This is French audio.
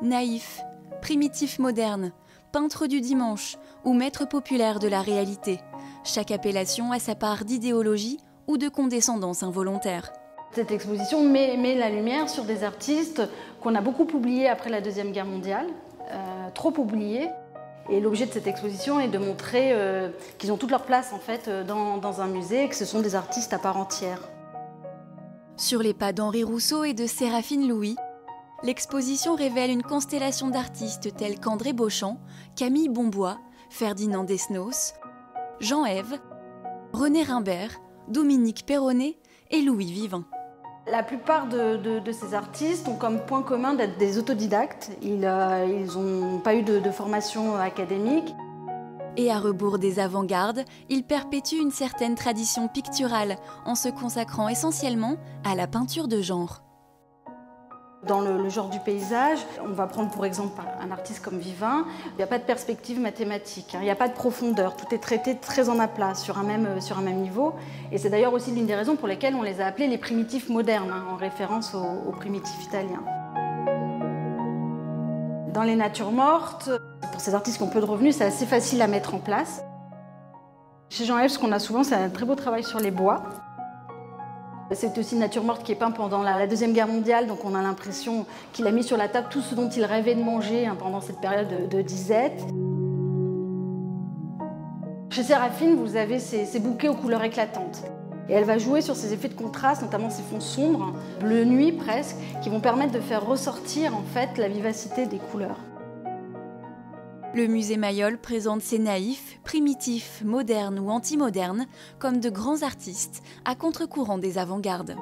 naïf, primitif moderne, peintre du dimanche ou maître populaire de la réalité. Chaque appellation a sa part d'idéologie ou de condescendance involontaire. Cette exposition met la lumière sur des artistes qu'on a beaucoup oubliés après la Deuxième Guerre mondiale, trop oubliés. Et l'objet de cette exposition est de montrer qu'ils ont toute leur place en fait, dans un musée et que ce sont des artistes à part entière. Sur les pas d'Henri Rousseau et de Séraphine Louis, l'exposition révèle une constellation d'artistes tels qu'André Beauchamp, Camille Bombois, Ferdinand Desnos, Jean Ève, René Rimbert, Dominique Perronnet et Louis Vivant. La plupart de ces artistes ont comme point commun d'être des autodidactes. Ils n'ont pas eu de formation académique. Et à rebours des avant-gardes, ils perpétuent une certaine tradition picturale en se consacrant essentiellement à la peinture de genre. Dans le genre du paysage, on va prendre pour exemple un artiste comme Vivant, il n'y a pas de perspective mathématique, il n'y a pas de profondeur, tout est traité très en aplat, sur un même niveau. Et c'est d'ailleurs aussi l'une des raisons pour lesquelles on les a appelés les primitifs modernes, en référence aux primitifs italiens. Dans les natures mortes, pour ces artistes qui ont peu de revenus, c'est assez facile à mettre en place. Chez Jean Ève, ce qu'on a souvent, c'est un très beau travail sur les bois. C'est aussi une nature morte qui est peinte pendant la Deuxième Guerre mondiale, donc on a l'impression qu'il a mis sur la table tout ce dont il rêvait de manger pendant cette période de disette. Chez Séraphine, vous avez ces bouquets aux couleurs éclatantes. Et elle va jouer sur ces effets de contraste, notamment ces fonds sombres, bleu nuit presque, qui vont permettre de faire ressortir en fait la vivacité des couleurs. Le musée Mayol présente ses naïfs, primitifs, modernes ou anti-modernes comme de grands artistes à contre-courant des avant-gardes.